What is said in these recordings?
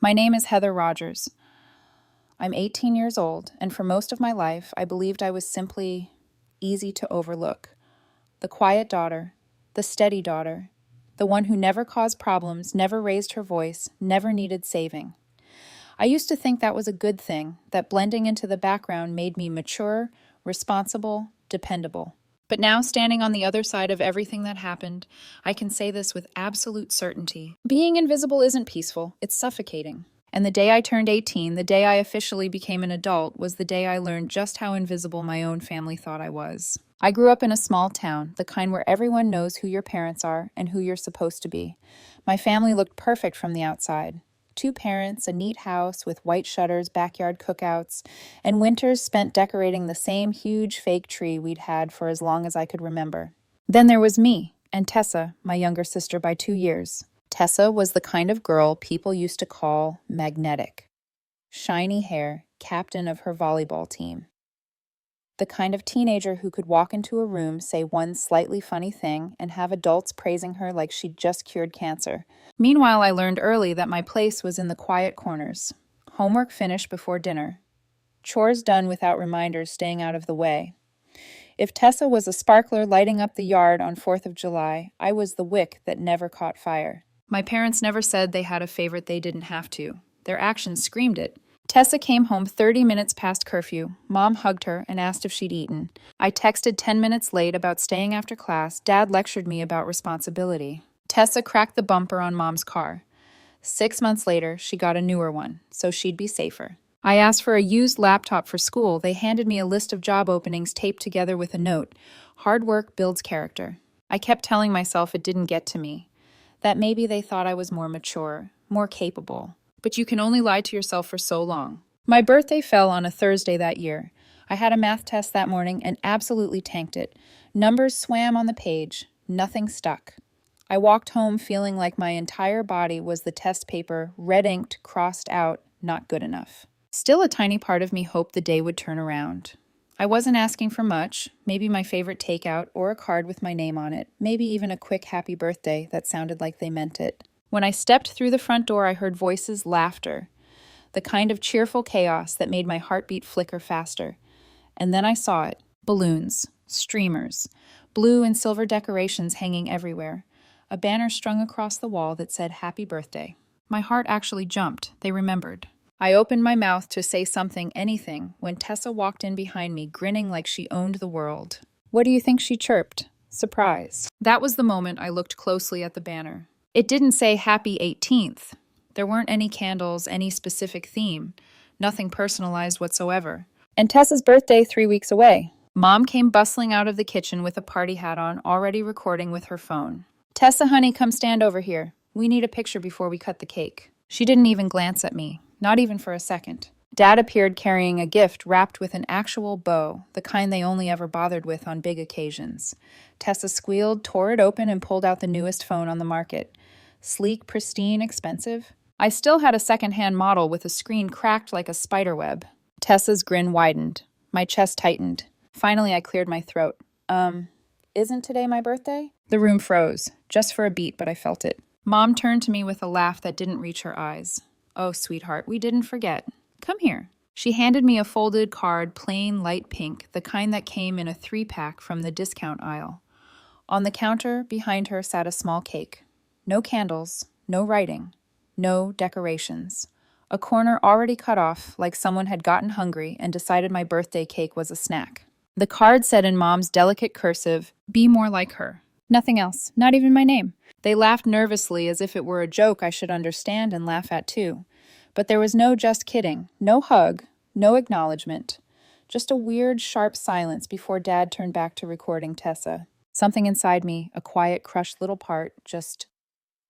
My name is Heather Rogers. I'm 18 years old, and for most of my life, I believed I was simply easy to overlook. The quiet daughter, the steady daughter, the one who never caused problems, never raised her voice, never needed saving. I used to think that was a good thing, that blending into the background made me mature, responsible, dependable. But now, standing on the other side of everything that happened, I can say this with absolute certainty. Being invisible isn't peaceful, it's suffocating. And the day I turned 18, the day I officially became an adult, was the day I learned just how invisible my own family thought I was. I grew up in a small town, the kind where everyone knows who your parents are and who you're supposed to be. My family looked perfect from the outside. Two parents, a neat house with white shutters, backyard cookouts, and winters spent decorating the same huge fake tree we'd had for as long as I could remember. Then there was me, and Tessa, my younger sister by 2 years. Tessa was the kind of girl people used to call magnetic. Shiny hair, captain of her volleyball team. The kind of teenager who could walk into a room, say one slightly funny thing, and have adults praising her like she'd just cured cancer. Meanwhile, I learned early that my place was in the quiet corners. Homework finished before dinner. Chores done without reminders staying out of the way. If Tessa was a sparkler lighting up the yard on 4th of July, I was the wick that never caught fire. My parents never said they had a favorite they didn't have to. Their actions screamed it. Tessa came home 30 minutes past curfew. Mom hugged her and asked if she'd eaten. I texted 10 minutes late about staying after class. Dad lectured me about responsibility. Tessa cracked the bumper on Mom's car. 6 months later, she got a newer one, so she'd be safer. I asked for a used laptop for school. They handed me a list of job openings taped together with a note. Hard work builds character. I kept telling myself it didn't get to me. That maybe they thought I was more mature, more capable. But you can only lie to yourself for so long. My birthday fell on a Thursday that year. I had a math test that morning and absolutely tanked it. Numbers swam on the page. Nothing stuck. I walked home feeling like my entire body was the test paper, red-inked, crossed out, not good enough. Still, a tiny part of me hoped the day would turn around. I wasn't asking for much, maybe my favorite takeout or a card with my name on it, maybe even a quick happy birthday that sounded like they meant it. When I stepped through the front door, I heard voices, laughter, the kind of cheerful chaos that made my heartbeat flicker faster. And then I saw it. Balloons, streamers, blue and silver decorations hanging everywhere, a banner strung across the wall that said happy birthday. My heart actually jumped. They remembered. I opened my mouth to say something, anything, when Tessa walked in behind me, grinning like she owned the world. What do you think she chirped? Surprise. That was the moment I looked closely at the banner. It didn't say Happy 18th. There weren't any candles, any specific theme, nothing personalized whatsoever. And Tessa's birthday 3 weeks away. Mom came bustling out of the kitchen with a party hat on, already recording with her phone. Tessa, honey, come stand over here. We need a picture before we cut the cake. She didn't even glance at me, not even for a second. Dad appeared carrying a gift wrapped with an actual bow, the kind they only ever bothered with on big occasions. Tessa squealed, tore it open, and pulled out the newest phone on the market. Sleek, pristine, expensive. I still had a second-hand model with a screen cracked like a spider web. Tessa's grin widened. My chest tightened. Finally, I cleared my throat. Isn't today my birthday? The room froze, just for a beat, but I felt it. Mom turned to me with a laugh that didn't reach her eyes. Oh, sweetheart, we didn't forget. Come here. She handed me a folded card, plain light pink, the kind that came in a 3-pack from the discount aisle. On the counter behind her sat a small cake. No candles, no writing, no decorations. A corner already cut off, like someone had gotten hungry and decided my birthday cake was a snack. The card said in Mom's delicate cursive, "Be more like her." Nothing else, not even my name. They laughed nervously as if it were a joke I should understand and laugh at too. But there was no just kidding, no hug, no acknowledgement. Just a weird, sharp silence before Dad turned back to recording Tessa. Something inside me, a quiet, crushed little part, just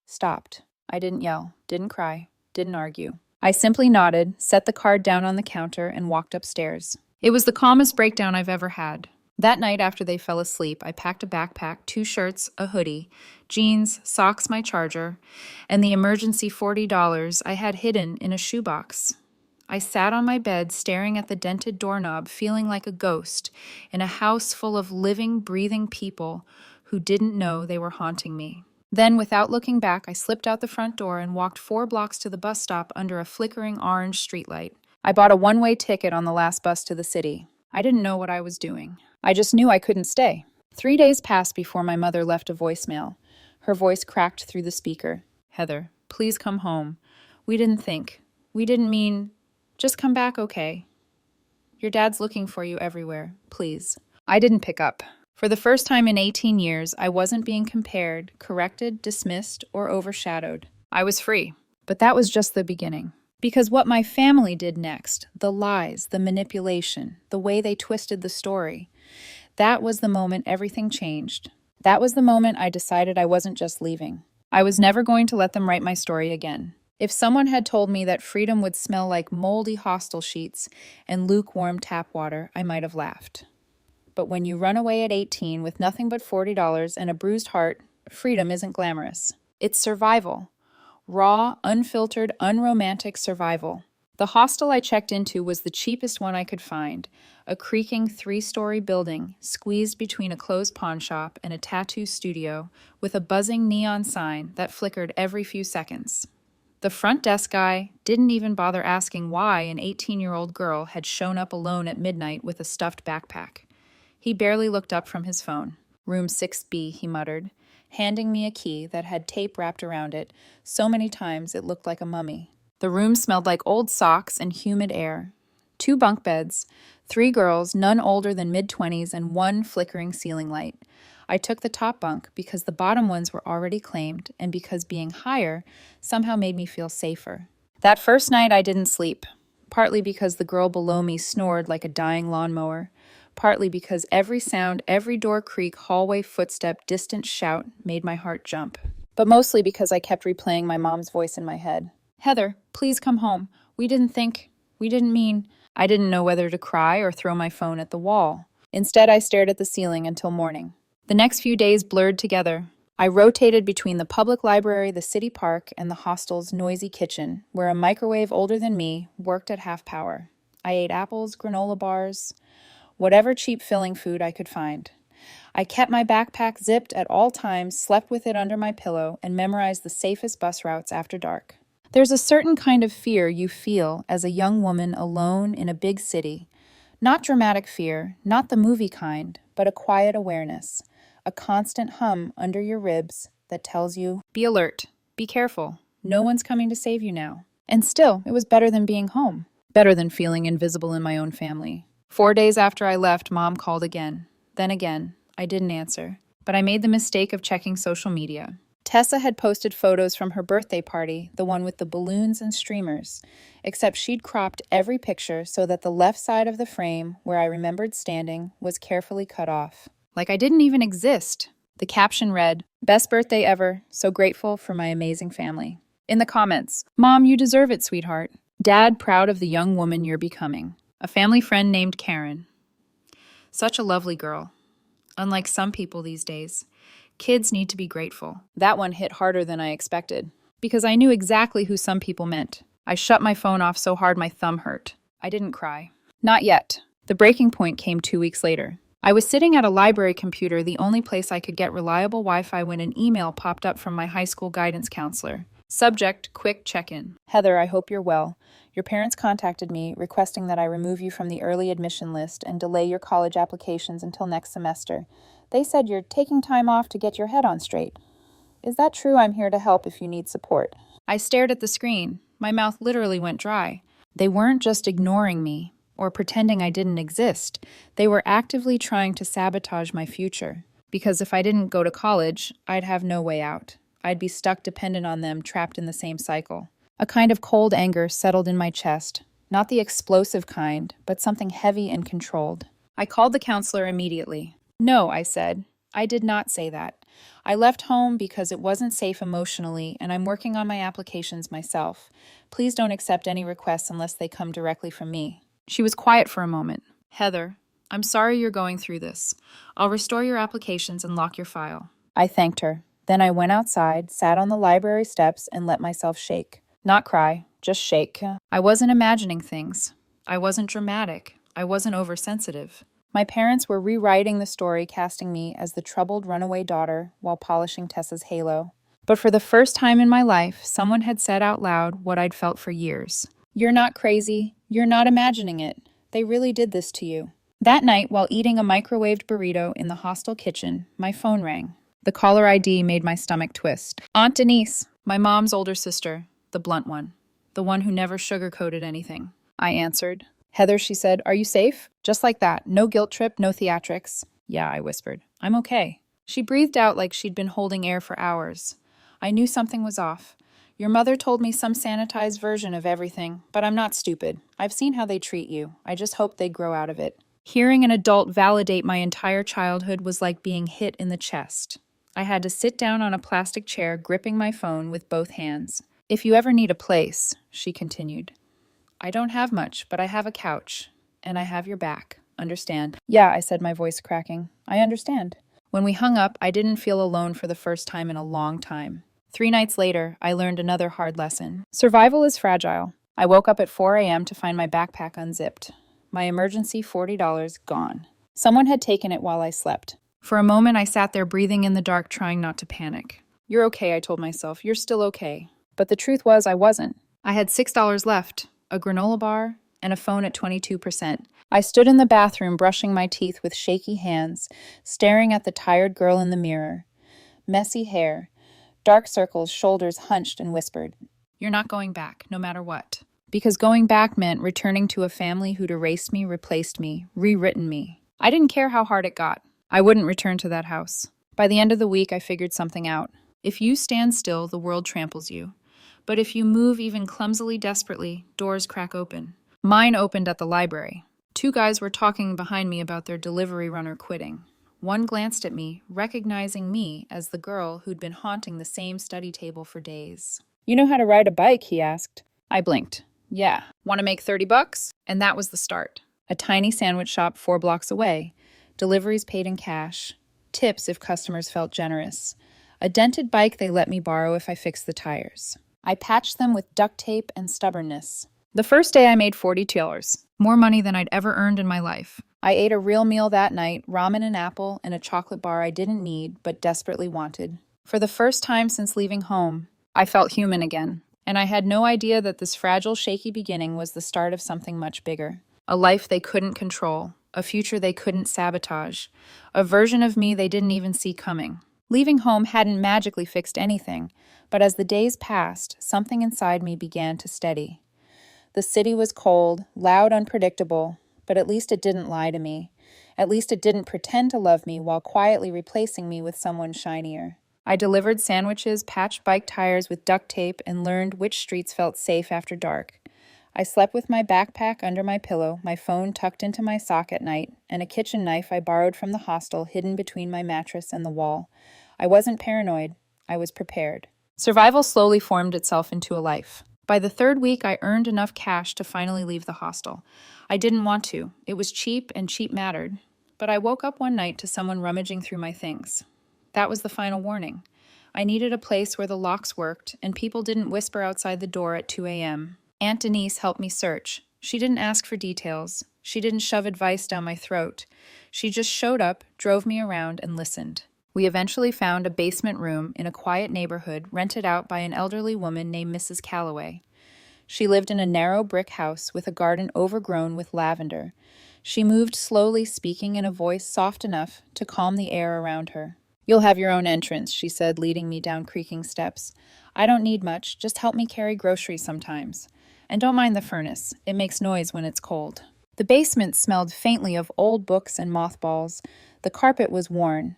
stopped. I didn't yell, didn't cry, didn't argue. I simply nodded, set the card down on the counter, and walked upstairs. It was the calmest breakdown I've ever had. That night after they fell asleep, I packed a backpack, 2 shirts, a hoodie, jeans, socks, my charger, and the emergency $40 I had hidden in a shoebox. I sat on my bed staring at the dented doorknob, feeling like a ghost in a house full of living, breathing people who didn't know they were haunting me. Then, without looking back, I slipped out the front door and walked 4 blocks to the bus stop under a flickering orange streetlight. I bought a one-way ticket on the last bus to the city. I didn't know what I was doing. I just knew I couldn't stay. 3 days passed before my mother left a voicemail. Her voice cracked through the speaker. Heather, please come home. We didn't think. We didn't mean. Just come back, okay? Your dad's looking for you everywhere. Please. I didn't pick up. For the first time in 18 years, I wasn't being compared, corrected, dismissed, or overshadowed. I was free. But that was just the beginning. Because what my family did next, the lies, the manipulation, the way they twisted the story, that was the moment everything changed. That was the moment I decided I wasn't just leaving. I was never going to let them write my story again. If someone had told me that freedom would smell like moldy hostel sheets and lukewarm tap water, I might have laughed. But when you run away at 18 with nothing but $40 and a bruised heart, freedom isn't glamorous. It's survival. Raw, unfiltered, unromantic survival. The hostel I checked into was the cheapest one I could find, a creaking 3-story building squeezed between a closed pawn shop and a tattoo studio with a buzzing neon sign that flickered every few seconds. The front desk guy didn't even bother asking why an 18-year-old girl had shown up alone at midnight with a stuffed backpack. He barely looked up from his phone. Room 6B, he muttered, handing me a key that had tape wrapped around it so many times it looked like a mummy. The room smelled like old socks and humid air. 2 bunk beds, 3 girls, none older than mid-20s, and 1 flickering ceiling light. I took the top bunk because the bottom ones were already claimed and because being higher somehow made me feel safer. That first night I didn't sleep, partly because the girl below me snored like a dying lawnmower, partly because every sound, every door creak, hallway footstep, distant shout made my heart jump. But mostly because I kept replaying my mom's voice in my head. Heather, please come home. We didn't think. We didn't mean. I didn't know whether to cry or throw my phone at the wall. Instead, I stared at the ceiling until morning. The next few days blurred together. I rotated between the public library, the city park, and the hostel's noisy kitchen, where a microwave older than me worked at half power. I ate apples, granola bars, whatever cheap filling food I could find. I kept my backpack zipped at all times, slept with it under my pillow, and memorized the safest bus routes after dark. There's a certain kind of fear you feel as a young woman alone in a big city. Not dramatic fear, not the movie kind, but a quiet awareness, a constant hum under your ribs that tells you, be alert, be careful, no one's coming to save you now. And still, it was better than being home, better than feeling invisible in my own family. 4 days after I left, Mom called again. Then again. I didn't answer, but I made the mistake of checking social media. Tessa had posted photos from her birthday party, the one with the balloons and streamers, except she'd cropped every picture so that the left side of the frame, where I remembered standing, was carefully cut off. Like I didn't even exist. The caption read, "Best birthday ever, so grateful for my amazing family." In the comments, "Mom, you deserve it, sweetheart." Dad, proud of the young woman you're becoming. A family friend named Karen. Such a lovely girl. Unlike some people these days, kids need to be grateful. That one hit harder than I expected, because I knew exactly who some people meant. I shut my phone off so hard my thumb hurt. I didn't cry. Not yet. The breaking point came 2 weeks later. I was sitting at a library computer, the only place I could get reliable Wi-Fi, when an email popped up from my high school guidance counselor. Subject, quick check-in. Heather, I hope you're well. Your parents contacted me requesting that I remove you from the early admission list and delay your college applications until next semester. They said you're taking time off to get your head on straight. Is that true? I'm here to help if you need support. I stared at the screen. My mouth literally went dry. They weren't just ignoring me or pretending I didn't exist. They were actively trying to sabotage my future. Because if I didn't go to college, I'd have no way out. I'd be stuck dependent on them, trapped in the same cycle. A kind of cold anger settled in my chest, not the explosive kind, but something heavy and controlled. I called the counselor immediately. No, I said. I did not say that. I left home because it wasn't safe emotionally, and I'm working on my applications myself. Please don't accept any requests unless they come directly from me. She was quiet for a moment. Heather, I'm sorry you're going through this. I'll restore your applications and lock your file. I thanked her. Then I went outside, sat on the library steps, and let myself shake. Not cry, just shake. I wasn't imagining things. I wasn't dramatic. I wasn't oversensitive. My parents were rewriting the story, casting me as the troubled runaway daughter while polishing Tessa's halo. But for the first time in my life, someone had said out loud what I'd felt for years. You're not crazy. You're not imagining it. They really did this to you. That night, while eating a microwaved burrito in the hostel kitchen, my phone rang. The caller ID made my stomach twist. Aunt Denise, my mom's older sister, the blunt one, the one who never sugarcoated anything. I answered. Heather, she said, are you safe? Just like that. No guilt trip, no theatrics. Yeah, I whispered. I'm okay. She breathed out like she'd been holding air for hours. I knew something was off. Your mother told me some sanitized version of everything, but I'm not stupid. I've seen how they treat you. I just hope they grow out of it. Hearing an adult validate my entire childhood was like being hit in the chest. I had to sit down on a plastic chair, gripping my phone with both hands. If you ever need a place, she continued. I don't have much, but I have a couch, and I have your back. Understand? Yeah, I said, my voice cracking. I understand. When we hung up, I didn't feel alone for the first time in a long time. 3 nights later, I learned another hard lesson. Survival is fragile. I woke up at 4 a.m. to find my backpack unzipped. My emergency $40 gone. Someone had taken it while I slept. For a moment, I sat there breathing in the dark, trying not to panic. You're okay, I told myself. You're still okay. But the truth was, I wasn't. I had $6 left, a granola bar, and a phone at 22%. I stood in the bathroom brushing my teeth with shaky hands, staring at the tired girl in the mirror. Messy hair, dark circles, shoulders hunched, and whispered, You're not going back, no matter what. Because going back meant returning to a family who'd erased me, replaced me, rewritten me. I didn't care how hard it got. I wouldn't return to that house. By the end of the week, I figured something out. If you stand still, the world tramples you. But if you move even clumsily, desperately, doors crack open. Mine opened at the library. 2 guys were talking behind me about their delivery runner quitting. One glanced at me, recognizing me as the girl who'd been haunting the same study table for days. You know how to ride a bike, he asked. I blinked. Yeah. Want to make $30? And that was the start. A tiny sandwich shop 4 blocks away. Deliveries paid in cash. Tips if customers felt generous. A dented bike they let me borrow if I fixed the tires. I patched them with duct tape and stubbornness. The first day I made $42, more money than I'd ever earned in my life. I ate a real meal that night, ramen and apple, and a chocolate bar I didn't need but desperately wanted. For the first time since leaving home, I felt human again. And I had no idea that this fragile, shaky beginning was the start of something much bigger. A life they couldn't control, a future they couldn't sabotage, a version of me they didn't even see coming. Leaving home hadn't magically fixed anything, but as the days passed, something inside me began to steady. The city was cold, loud, unpredictable, but at least it didn't lie to me. At least it didn't pretend to love me while quietly replacing me with someone shinier. I delivered sandwiches, patched bike tires with duct tape, and learned which streets felt safe after dark. I slept with my backpack under my pillow, my phone tucked into my sock at night, and a kitchen knife I borrowed from the hostel hidden between my mattress and the wall. I wasn't paranoid. I was prepared. Survival slowly formed itself into a life. By the 3rd week, I earned enough cash to finally leave the hostel. I didn't want to. It was cheap, and cheap mattered. But I woke up one night to someone rummaging through my things. That was the final warning. I needed a place where the locks worked, and people didn't whisper outside the door at 2 a.m. Aunt Denise helped me search. She didn't ask for details. She didn't shove advice down my throat. She just showed up, drove me around, and listened. We eventually found a basement room in a quiet neighborhood rented out by an elderly woman named Mrs. Calloway. She lived in a narrow brick house with a garden overgrown with lavender. She moved slowly, speaking in a voice soft enough to calm the air around her. You'll have your own entrance, she said, leading me down creaking steps. I don't need much, just help me carry groceries sometimes. And don't mind the furnace, it makes noise when it's cold. The basement smelled faintly of old books and mothballs. The carpet was worn.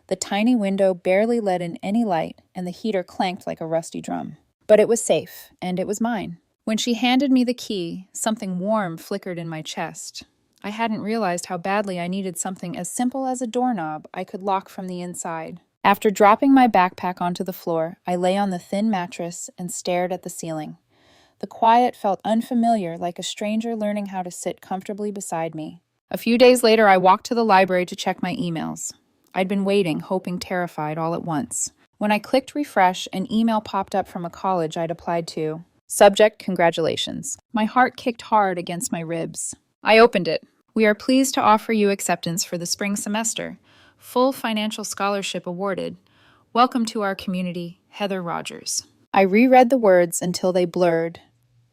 The tiny window barely let in any light, and the heater clanked like a rusty drum. But it was safe, and it was mine. When she handed me the key, something warm flickered in my chest. I hadn't realized how badly I needed something as simple as a doorknob I could lock from the inside. After dropping my backpack onto the floor, I lay on the thin mattress and stared at the ceiling. The quiet felt unfamiliar, like a stranger learning how to sit comfortably beside me. A few days later, I walked to the library to check my emails. I'd been waiting, hoping, terrified, all at once. When I clicked refresh, an email popped up from a college I'd applied to. Subject, congratulations. My heart kicked hard against my ribs. I opened it. We are pleased to offer you acceptance for the spring semester. Full financial scholarship awarded. Welcome to our community. Heather Rogers. I reread the words until they blurred.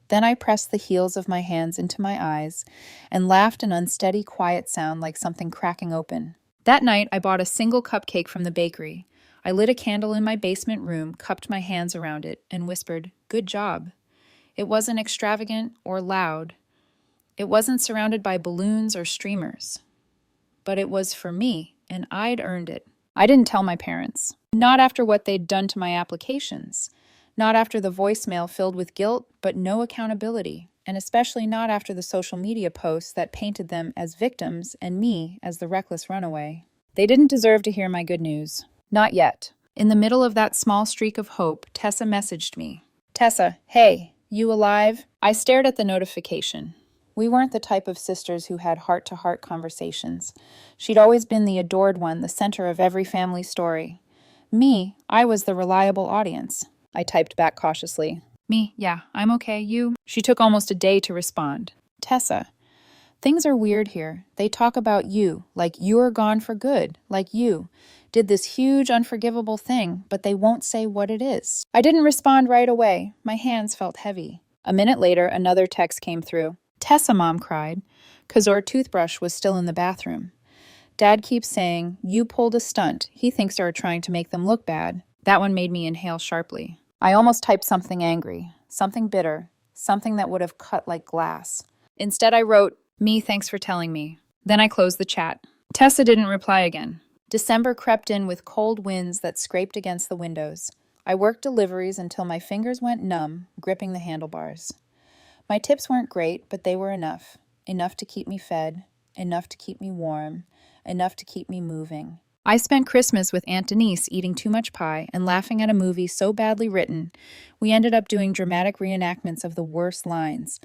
Then I pressed the heels of my hands into my eyes and laughed an unsteady, quiet sound like something cracking open. That night, I bought a single cupcake from the bakery. I lit a candle in my basement room, cupped my hands around it, and whispered, "Good job." It wasn't extravagant or loud. It wasn't surrounded by balloons or streamers. But it was for me, and I'd earned it. I didn't tell my parents. Not after what they'd done to my applications. Not after the voicemail filled with guilt, but no accountability. And especially not after the social media posts that painted them as victims and me as the reckless runaway. They didn't deserve to hear my good news. Not yet. In the middle of that small streak of hope, Tessa messaged me. "Tessa, hey, you alive?" I stared at the notification. We weren't the type of sisters who had heart-to-heart conversations. She'd always been the adored one, the center of every family story. Me, I was the reliable audience. I typed back cautiously. "Me, yeah, I'm okay, you?" She took almost a day to respond. "Tessa, things are weird here. They talk about you, like you're gone for good, like you did this huge, unforgivable thing, but they won't say what it is." I didn't respond right away. My hands felt heavy. A minute later, another text came through. "Tessa," Mom cried, 'cause our toothbrush was still in the bathroom. "Dad keeps saying, you pulled a stunt. He thinks you're trying to make them look bad." That one made me inhale sharply. I almost typed something angry, something bitter, something that would have cut like glass. Instead, I wrote, "Me, thanks for telling me." Then I closed the chat. Tessa didn't reply again. December crept in with cold winds that scraped against the windows. I worked deliveries until my fingers went numb, gripping the handlebars. My tips weren't great, but they were enough. Enough to keep me fed, enough to keep me warm, enough to keep me moving. I spent Christmas with Aunt Denise eating too much pie and laughing at a movie so badly written, we ended up doing dramatic reenactments of the worst lines.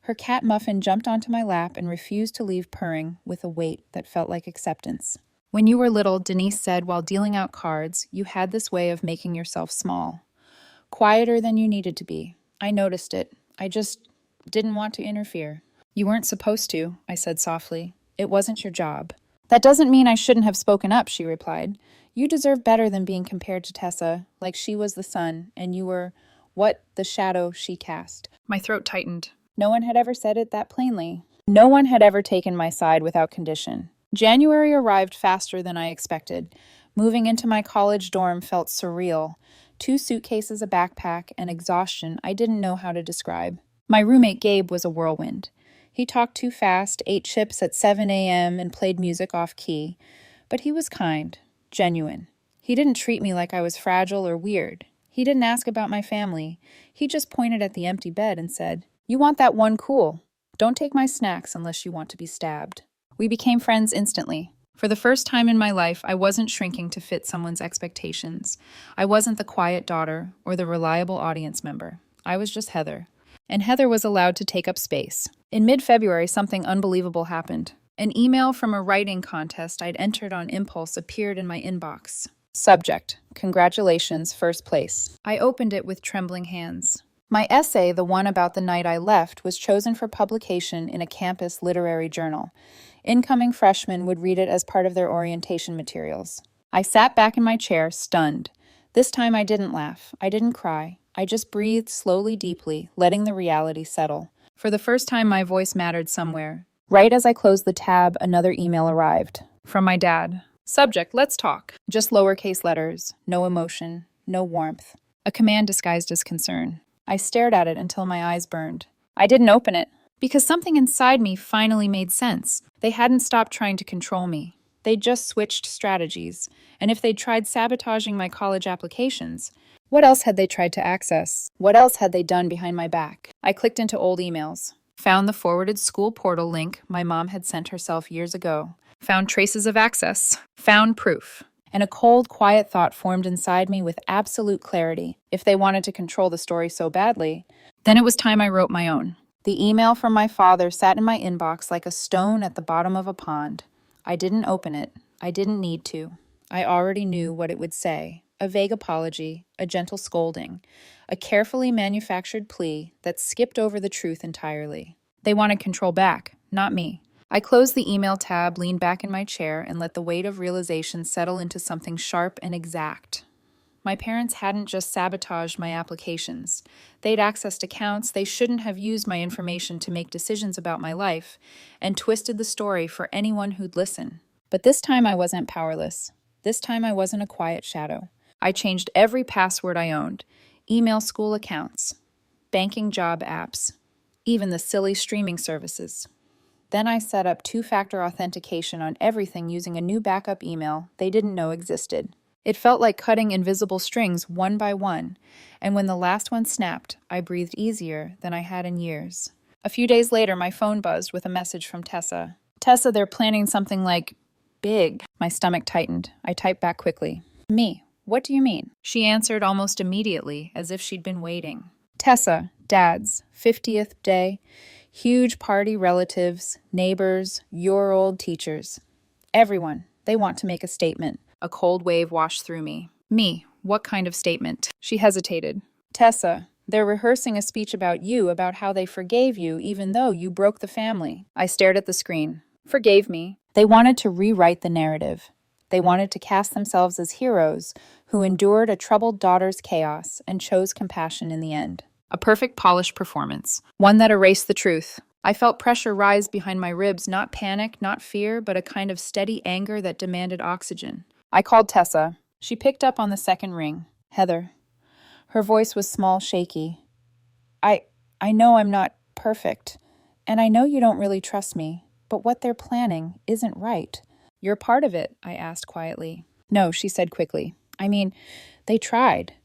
Her cat Muffin jumped onto my lap and refused to leave purring with a weight that felt like acceptance. "When you were little," Denise said while dealing out cards, "you had this way of making yourself small. Quieter than you needed to be. I noticed it. I just didn't want to interfere." "You weren't supposed to," I said softly. "It wasn't your job." "That doesn't mean I shouldn't have spoken up," she replied. "You deserve better than being compared to Tessa, like she was the sun, and you were, the shadow she cast." My throat tightened. No one had ever said it that plainly. No one had ever taken my side without condition. January arrived faster than I expected. Moving into my college dorm felt surreal. 2 suitcases, a backpack, and exhaustion I didn't know how to describe. My roommate Gabe was a whirlwind. He talked too fast, ate chips at 7 a.m., and played music off-key. But he was kind, genuine. He didn't treat me like I was fragile or weird. He didn't ask about my family. He just pointed at the empty bed and said, "You want that one cool. Don't take my snacks unless you want to be stabbed." We became friends instantly. For the first time in my life, I wasn't shrinking to fit someone's expectations. I wasn't the quiet daughter or the reliable audience member. I was just Heather. And Heather was allowed to take up space. In mid-February, something unbelievable happened. An email from a writing contest I'd entered on impulse appeared in my inbox. Subject: Congratulations, first place. I opened it with trembling hands. My essay, the one about the night I left, was chosen for publication in a campus literary journal. Incoming freshmen would read it as part of their orientation materials. I sat back in my chair, stunned. This time I didn't laugh. I didn't cry. I just breathed slowly, deeply, letting the reality settle. For the first time, my voice mattered somewhere. Right as I closed the tab, another email arrived. From my dad. Subject: Let's talk. Just lowercase letters. No emotion. No warmth. A command disguised as concern. I stared at it until my eyes burned. I didn't open it, because something inside me finally made sense. They hadn't stopped trying to control me. They'd just switched strategies. And if they'd tried sabotaging my college applications, what else had they tried to access? What else had they done behind my back? I clicked into old emails. Found the forwarded school portal link my mom had sent herself years ago. Found traces of access. Found proof. And a cold, quiet thought formed inside me with absolute clarity. If they wanted to control the story so badly, then it was time I wrote my own. The email from my father sat in my inbox like a stone at the bottom of a pond. I didn't open it. I didn't need to. I already knew what it would say. A vague apology, a gentle scolding, a carefully manufactured plea that skipped over the truth entirely. They wanted control back, not me. I closed the email tab, leaned back in my chair, and let the weight of realization settle into something sharp and exact. My parents hadn't just sabotaged my applications. They'd accessed accounts they shouldn't have used my information to make decisions about my life, and twisted the story for anyone who'd listen. But this time I wasn't powerless. This time I wasn't a quiet shadow. I changed every password I owned, email school accounts, banking job apps, even the silly streaming services. Then I set up two-factor authentication on everything using a new backup email they didn't know existed. It felt like cutting invisible strings one by one, and when the last one snapped, I breathed easier than I had in years. A few days later, my phone buzzed with a message from Tessa. Tessa, they're planning something like big. My stomach tightened. I typed back quickly. Me, what do you mean? She answered almost immediately, as if she'd been waiting. Tessa, Dad's 50th day, huge party, relatives, neighbors, your old teachers. Everyone, they want to make a statement. A cold wave washed through me. Me, what kind of statement? She hesitated. Tessa, they're rehearsing a speech about you, about how they forgave you even though you broke the family. I stared at the screen. Forgave me. They wanted to rewrite the narrative. They wanted to cast themselves as heroes who endured a troubled daughter's chaos and chose compassion in the end. A perfect polished performance, one that erased the truth. I felt pressure rise behind my ribs, not panic, not fear, but a kind of steady anger that demanded oxygen. I called Tessa. She picked up on the second ring. Heather. Her voice was small, shaky. I know I'm not perfect, and I know you don't really trust me, but what they're planning isn't right. You're part of it, I asked quietly. No, she said quickly. I mean, they tried.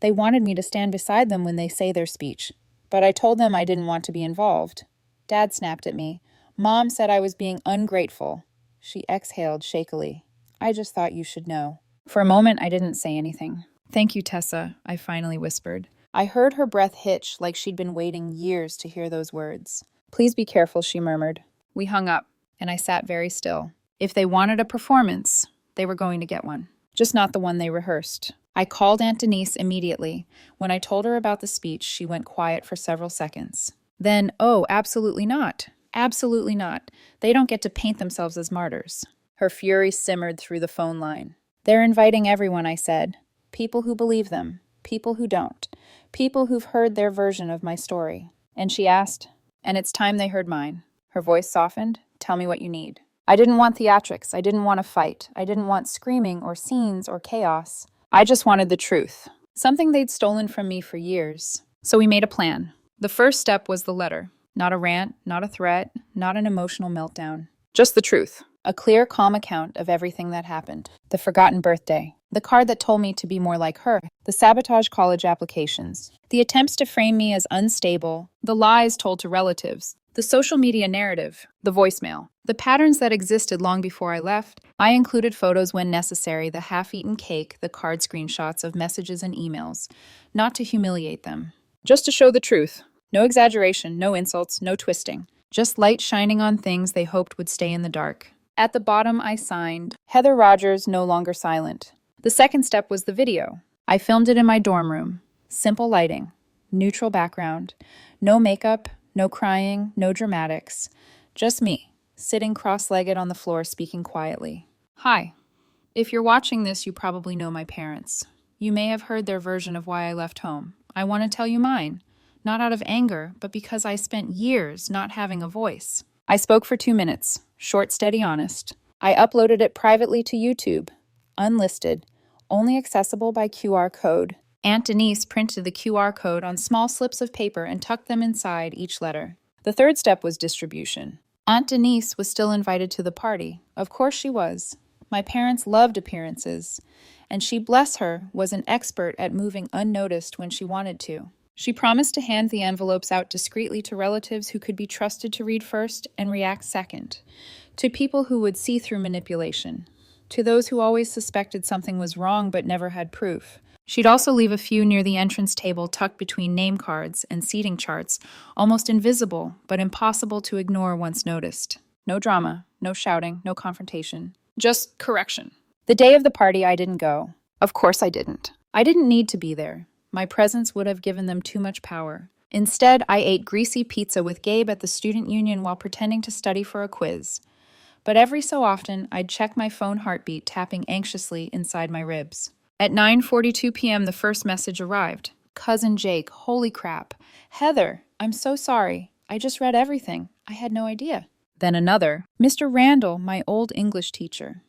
They wanted me to stand beside them when they say their speech, but I told them I didn't want to be involved. Dad snapped at me. Mom said I was being ungrateful. She exhaled shakily. I just thought you should know. For a moment, I didn't say anything. Thank you, Tessa, I finally whispered. I heard her breath hitch like she'd been waiting years to hear those words. Please be careful, she murmured. We hung up, and I sat very still. If they wanted a performance, they were going to get one. Just not the one they rehearsed. I called Aunt Denise immediately. When I told her about the speech, she went quiet for several seconds. Then, oh, absolutely not. Absolutely not. They don't get to paint themselves as martyrs. Her fury simmered through the phone line. They're inviting everyone, I said. People who believe them. People who don't. People who've heard their version of my story. And she asked, and it's time they heard mine. Her voice softened. Tell me what you need. I didn't want theatrics. I didn't want a fight. I didn't want screaming or scenes or chaos. I just wanted the truth. Something they'd stolen from me for years. So we made a plan. The first step was the letter. Not a rant, not a threat, not an emotional meltdown. Just the truth. A clear, calm account of everything that happened. The forgotten birthday. The card that told me to be more like her. The sabotage college applications. The attempts to frame me as unstable. The lies told to relatives. The social media narrative. The voicemail. The patterns that existed long before I left. I included photos when necessary, the half-eaten cake, the card screenshots of messages and emails. Not to humiliate them. Just to show the truth. No exaggeration, no insults, no twisting. Just light shining on things they hoped would stay in the dark. At the bottom, I signed, Heather Rogers, no longer silent. The second step was the video. I filmed it in my dorm room. Simple lighting. Neutral background. No makeup, no crying, no dramatics. Just me, sitting cross-legged on the floor speaking quietly. Hi. If you're watching this, you probably know my parents. You may have heard their version of why I left home. I want to tell you mine. Not out of anger, but because I spent years not having a voice. I spoke for 2 minutes, short, steady, honest. I uploaded it privately to YouTube, unlisted, only accessible by QR code. Aunt Denise printed the QR code on small slips of paper and tucked them inside each letter. The third step was distribution. Aunt Denise was still invited to the party. Of course she was. My parents loved appearances, and she, bless her, was an expert at moving unnoticed when she wanted to. She promised to hand the envelopes out discreetly to relatives who could be trusted to read first and react second, to people who would see through manipulation, to those who always suspected something was wrong but never had proof. She'd also leave a few near the entrance table tucked between name cards and seating charts, almost invisible but impossible to ignore once noticed. No drama, no shouting, no confrontation. Just correction. The day of the party, I didn't go. Of course I didn't. I didn't need to be there. My presence would have given them too much power. Instead, I ate greasy pizza with Gabe at the student union while pretending to study for a quiz. But every so often, I'd check my phone heartbeat tapping anxiously inside my ribs. At 9:42 p.m., the first message arrived. Cousin Jake, holy crap. Heather, I'm so sorry. I just read everything. I had no idea. Then another. Mr. Randall, my old English teacher.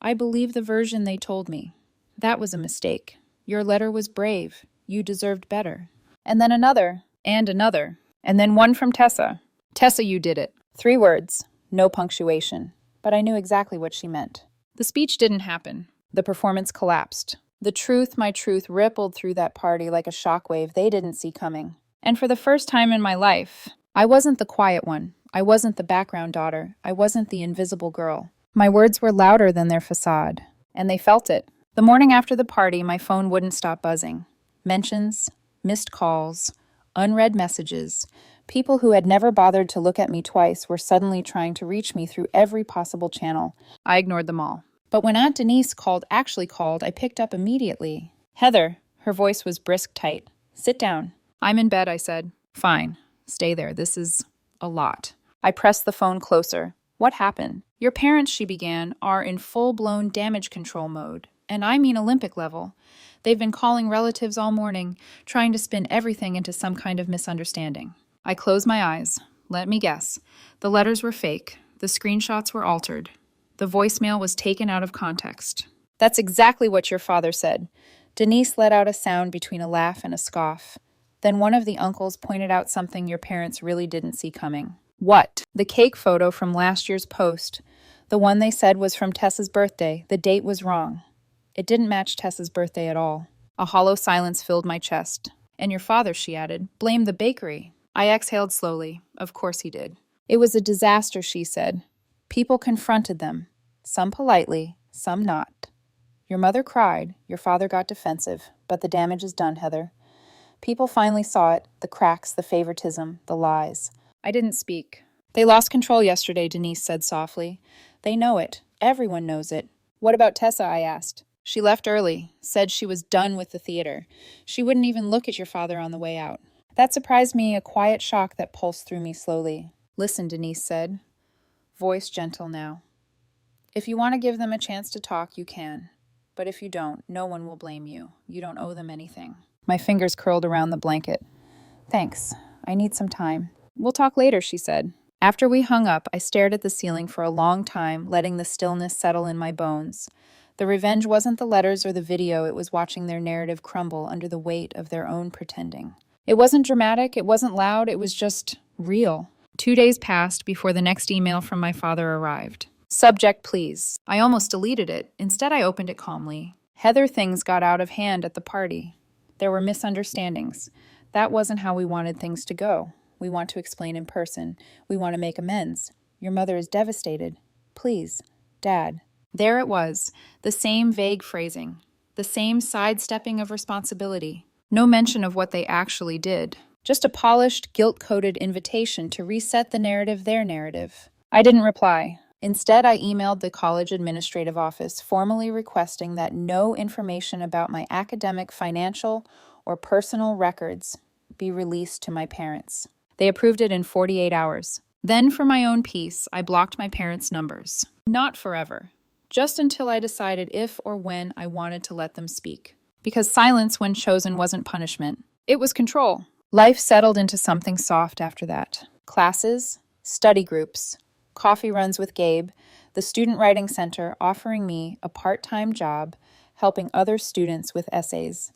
I believe the version they told me. That was a mistake. Your letter was brave. You deserved better. And then another. And another. And then one from Tessa. Tessa, you did it. 3 words. No punctuation. But I knew exactly what she meant. The speech didn't happen. The performance collapsed. The truth, my truth, rippled through that party like a shockwave they didn't see coming. And for the first time in my life, I wasn't the quiet one. I wasn't the background daughter. I wasn't the invisible girl. My words were louder than their facade, and they felt it. The morning after the party, my phone wouldn't stop buzzing. Mentions, missed calls, unread messages. People who had never bothered to look at me twice were suddenly trying to reach me through every possible channel. I ignored them all. But when Aunt Denise actually called, I picked up immediately. Heather, her voice was brisk tight. Sit down. I'm in bed, I said. Fine. Stay there. This is a lot. I pressed the phone closer. What happened? Your parents, she began, are in full-blown damage control mode. And I mean Olympic level. They've been calling relatives all morning, trying to spin everything into some kind of misunderstanding. I closed my eyes. Let me guess. The letters were fake. The screenshots were altered. The voicemail was taken out of context. That's exactly what your father said. Denise let out a sound between a laugh and a scoff. Then one of the uncles pointed out something your parents really didn't see coming. What? The cake photo from last year's post. The one they said was from Tessa's birthday. The date was wrong. It didn't match Tessa's birthday at all. A hollow silence filled my chest. And your father, she added, blamed the bakery. I exhaled slowly. Of course he did. It was a disaster, she said. People confronted them. Some politely, some not. Your mother cried. Your father got defensive. But the damage is done, Heather. People finally saw it, the cracks, the favoritism, the lies. I didn't speak. They lost control yesterday, Denise said softly. They know it. Everyone knows it. What about Tessa, I asked. She left early, said she was done with the theater. She wouldn't even look at your father on the way out. That surprised me, a quiet shock that pulsed through me slowly. Listen, Denise said. Voice gentle now. If you want to give them a chance to talk, you can. But if you don't, no one will blame you. You don't owe them anything. My fingers curled around the blanket. Thanks. I need some time. We'll talk later, she said. After we hung up, I stared at the ceiling for a long time, letting the stillness settle in my bones. The revenge wasn't the letters or the video, it was watching their narrative crumble under the weight of their own pretending. It wasn't dramatic, it wasn't loud, it was just real. 2 days passed before the next email from my father arrived. Subject, please. I almost deleted it. Instead, I opened it calmly. Heather, things got out of hand at the party. There were misunderstandings. That wasn't how we wanted things to go. We want to explain in person. We want to make amends. Your mother is devastated. Please, Dad. There it was, the same vague phrasing, the same sidestepping of responsibility. No mention of what they actually did. Just a polished, guilt-coated invitation to reset the narrative, their narrative. I didn't reply. Instead, I emailed the college administrative office, formally requesting that no information about my academic, financial, or personal records be released to my parents. They approved it in 48 hours. Then, for my own peace, I blocked my parents' numbers. Not forever. Just until I decided if or when I wanted to let them speak. Because silence, when chosen, wasn't punishment. It was control. Life settled into something soft after that. Classes, study groups, coffee runs with Gabe, the Student Writing Center offering me a part-time job helping other students with essays.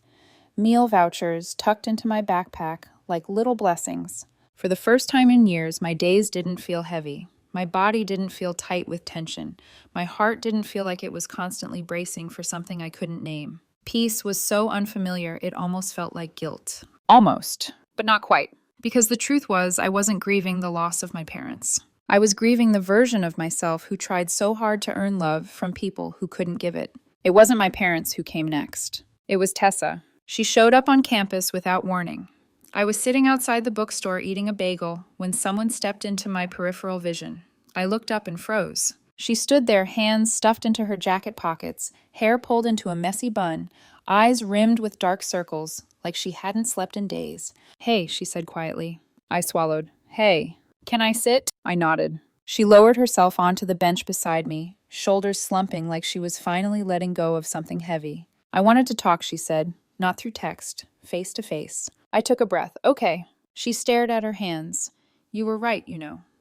Meal vouchers tucked into my backpack like little blessings. For the first time in years, my days didn't feel heavy. My body didn't feel tight with tension. My heart didn't feel like it was constantly bracing for something I couldn't name. Peace was so unfamiliar, it almost felt like guilt. Almost, but not quite. Because the truth was, I wasn't grieving the loss of my parents. I was grieving the version of myself who tried so hard to earn love from people who couldn't give it. It wasn't my parents who came next. It was Tessa. She showed up on campus without warning. I was sitting outside the bookstore eating a bagel when someone stepped into my peripheral vision. I looked up and froze. She stood there, hands stuffed into her jacket pockets, hair pulled into a messy bun, eyes rimmed with dark circles, like she hadn't slept in days. Hey, she said quietly. I swallowed. Hey. Can I sit? I nodded. She lowered herself onto the bench beside me, shoulders slumping like she was finally letting go of something heavy. I wanted to talk, she said, not through text, face to face. I took a breath. Okay. She stared at her hands. You were right,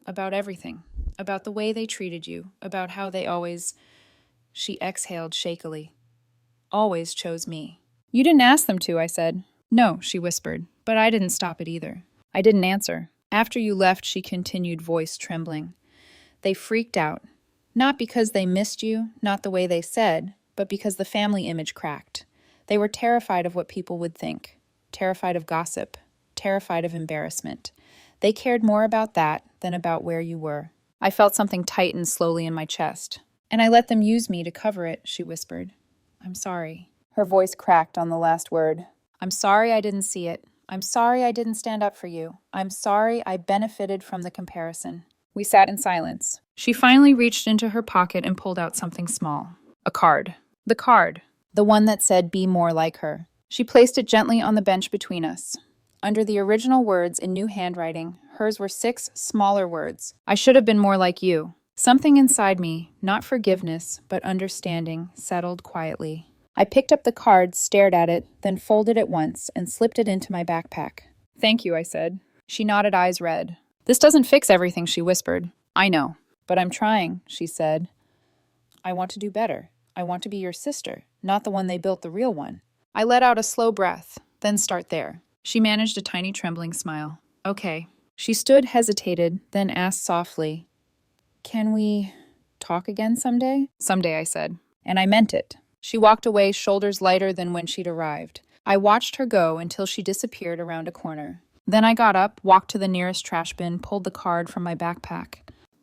about everything. About the way they treated you. About how they always... She exhaled shakily. Always chose me. You didn't ask them to, I said. No, she whispered, but I didn't stop it either. I didn't answer. After you left, she continued, voice trembling. They freaked out. Not because they missed you, not the way they said, but because the family image cracked. They were terrified of what people would think, terrified of gossip, terrified of embarrassment. They cared more about that than about where you were. I felt something tighten slowly in my chest. And I let them use me to cover it, she whispered. I'm sorry. Her voice cracked on the last word. I'm sorry I didn't see it. I'm sorry I didn't stand up for you. I'm sorry I benefited from the comparison. We sat in silence. She finally reached into her pocket and pulled out something small. A card. The card. The one that said, be more like her. She placed it gently on the bench between us. Under the original words in new handwriting, hers were 6 smaller words. I should have been more like you. Something inside me, not forgiveness, but understanding, settled quietly. I picked up the card, stared at it, then folded it once and slipped it into my backpack. Thank you, I said. She nodded, eyes red. This doesn't fix everything, she whispered. I know, but I'm trying, she said. I want to do better. I want to be your sister, not the one they built, the real one. I let out a slow breath, then start there. She managed a tiny trembling smile. Okay. She stood, hesitated, then asked softly, Can we talk again someday? Someday, I said. And I meant it. She walked away, shoulders lighter than when she'd arrived. I watched her go until she disappeared around a corner. Then I got up, walked to the nearest trash bin, pulled the card from my backpack,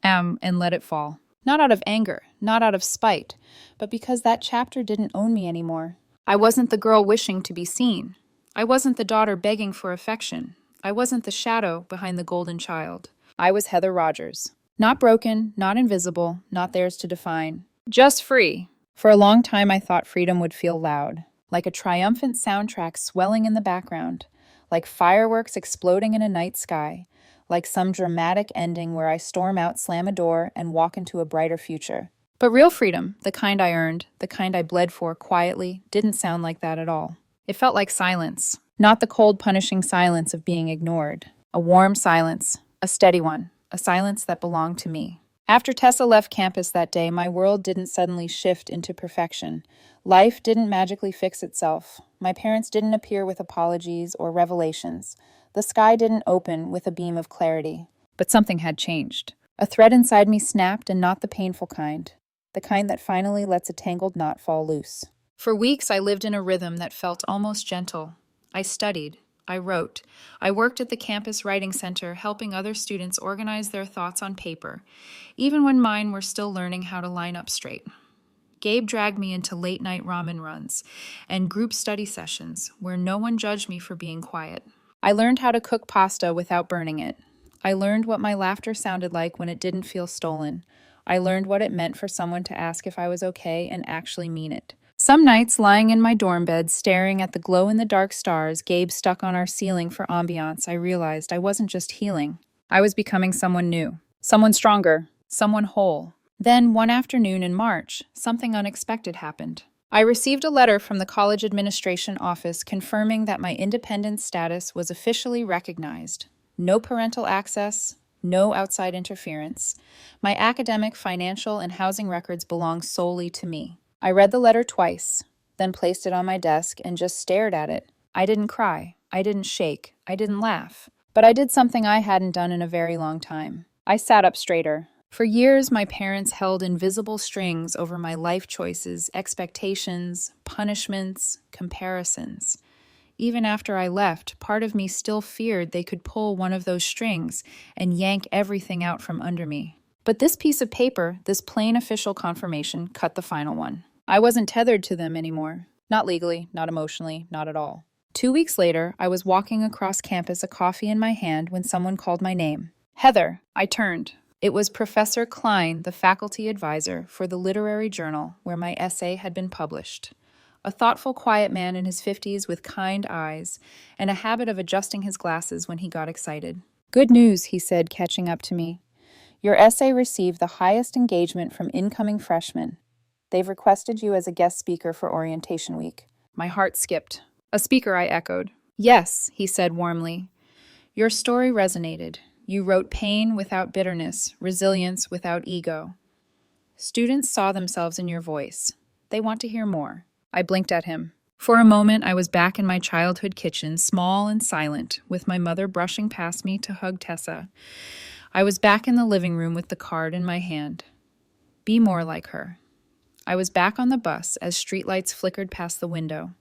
and let it fall. Not out of anger, not out of spite, but because that chapter didn't own me anymore. I wasn't the girl wishing to be seen. I wasn't the daughter begging for affection. I wasn't the shadow behind the golden child. I was Heather Rogers. Not broken, not invisible, not theirs to define. Just free. For a long time I thought freedom would feel loud, like a triumphant soundtrack swelling in the background, like fireworks exploding in a night sky, like some dramatic ending where I storm out, slam a door, and walk into a brighter future. But real freedom, the kind I earned, the kind I bled for quietly, didn't sound like that at all. It felt like silence, not the cold, punishing silence of being ignored. A warm silence, a steady one, a silence that belonged to me. After Tessa left campus that day, my world didn't suddenly shift into perfection. Life didn't magically fix itself. My parents didn't appear with apologies or revelations. The sky didn't open with a beam of clarity. But something had changed. A thread inside me snapped, and not the painful kind. The kind that finally lets a tangled knot fall loose. For weeks, I lived in a rhythm that felt almost gentle. I studied. I wrote. I worked at the campus writing center, helping other students organize their thoughts on paper, even when mine were still learning how to line up straight. Gabe dragged me into late-night ramen runs and group study sessions where no one judged me for being quiet. I learned how to cook pasta without burning it. I learned what my laughter sounded like when it didn't feel stolen. I learned what it meant for someone to ask if I was okay and actually mean it. Some nights, lying in my dorm bed, staring at the glow-in-the-dark stars Gabe stuck on our ceiling for ambiance, I realized I wasn't just healing. I was becoming someone new, someone stronger, someone whole. Then, one afternoon in March, something unexpected happened. I received a letter from the college administration office confirming that my independent status was officially recognized. No parental access, no outside interference. My academic, financial, and housing records belong solely to me. I read the letter twice, then placed it on my desk and just stared at it. I didn't cry. I didn't shake. I didn't laugh. But I did something I hadn't done in a very long time. I sat up straighter. For years, my parents held invisible strings over my life choices, expectations, punishments, comparisons. Even after I left, part of me still feared they could pull one of those strings and yank everything out from under me. But this piece of paper, this plain official confirmation, cut the final one. I wasn't tethered to them anymore. Not legally, not emotionally, not at all. 2 weeks later, I was walking across campus, a coffee in my hand, when someone called my name. Heather. I turned. It was Professor Klein, the faculty advisor for the literary journal where my essay had been published. A thoughtful, quiet man in his 50s with kind eyes and a habit of adjusting his glasses when he got excited. Good news, he said, catching up to me. Your essay received the highest engagement from incoming freshmen. They've requested you as a guest speaker for orientation week. My heart skipped. A speaker, I echoed. Yes, he said warmly. Your story resonated. You wrote pain without bitterness, resilience without ego. Students saw themselves in your voice. They want to hear more. I blinked at him. For a moment, I was back in my childhood kitchen, small and silent, with my mother brushing past me to hug Tessa. I was back in the living room with the card in my hand. Be more like her. I was back on the bus as streetlights flickered past the window.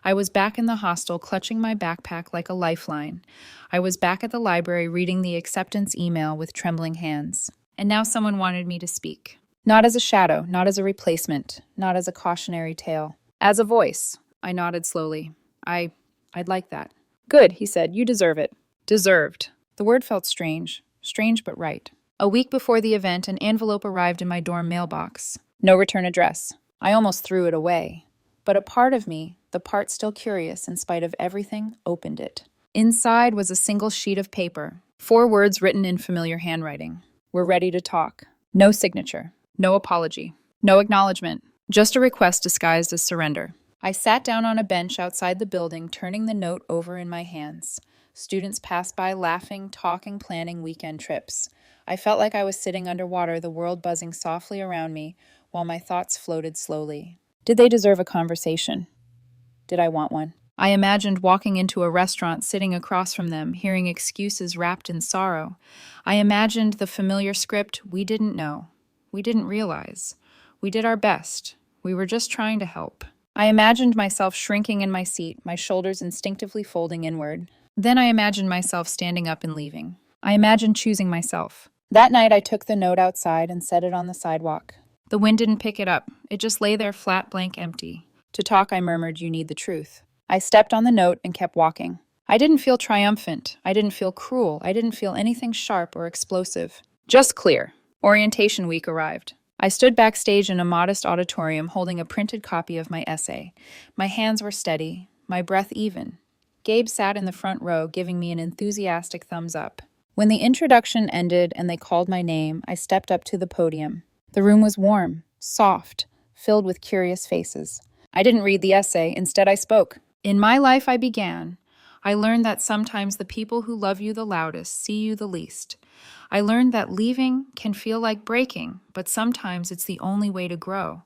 I was back in the hostel clutching my backpack like a lifeline. I was back at the library reading the acceptance email with trembling hands. And now someone wanted me to speak. Not as a shadow, not as a replacement, not as a cautionary tale. As a voice. I nodded slowly. I'd like that. Good, he said. You deserve it. Deserved. The word felt strange. Strange but right. A week before the event, an envelope arrived in my dorm mailbox. No return address. I almost threw it away. But a part of me, the part still curious in spite of everything, opened it. Inside was a single sheet of paper. 4 words written in familiar handwriting. We're ready to talk. No signature. No apology. No acknowledgement. Just a request disguised as surrender. I sat down on a bench outside the building, turning the note over in my hands. Students passed by laughing, talking, planning weekend trips. I felt like I was sitting underwater, the world buzzing softly around me, while my thoughts floated slowly. Did they deserve a conversation? Did I want one? I imagined walking into a restaurant, sitting across from them, hearing excuses wrapped in sorrow. I imagined the familiar script we didn't know. We didn't realize. We did our best. We were just trying to help. I imagined myself shrinking in my seat, my shoulders instinctively folding inward. Then I imagined myself standing up and leaving. I imagined choosing myself. That night I took the note outside and set it on the sidewalk. The wind didn't pick it up. It just lay there flat, blank, empty. To talk, I murmured, you need the truth. I stepped on the note and kept walking. I didn't feel triumphant. I didn't feel cruel. I didn't feel anything sharp or explosive. Just clear. Orientation week arrived. I stood backstage in a modest auditorium holding a printed copy of my essay. My hands were steady, my breath even. Gabe sat in the front row, giving me an enthusiastic thumbs up. When the introduction ended and they called my name, I stepped up to the podium. The room was warm, soft, filled with curious faces. I didn't read the essay, instead I spoke. In my life I began. I learned that sometimes the people who love you the loudest see you the least. I learned that leaving can feel like breaking, but sometimes it's the only way to grow.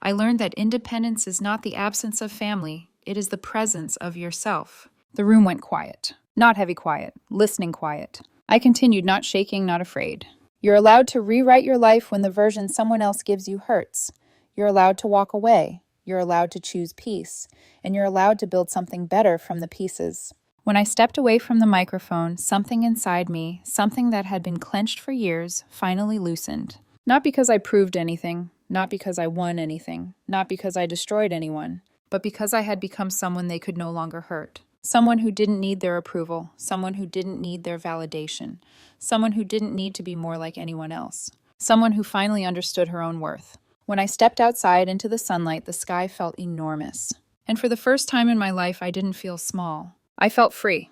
I learned that independence is not the absence of family, it is the presence of yourself. The room went quiet. Not heavy quiet, listening quiet. I continued, not shaking, not afraid. You're allowed to rewrite your life when the version someone else gives you hurts. You're allowed to walk away. You're allowed to choose peace. And you're allowed to build something better from the pieces. When I stepped away from the microphone, something inside me, something that had been clenched for years, finally loosened. Not because I proved anything, not because I won anything, not because I destroyed anyone, but because I had become someone they could no longer hurt. Someone who didn't need their approval, someone who didn't need their validation, someone who didn't need to be more like anyone else, someone who finally understood her own worth. When I stepped outside into the sunlight, the sky felt enormous. And for the first time in my life, I didn't feel small. I felt free.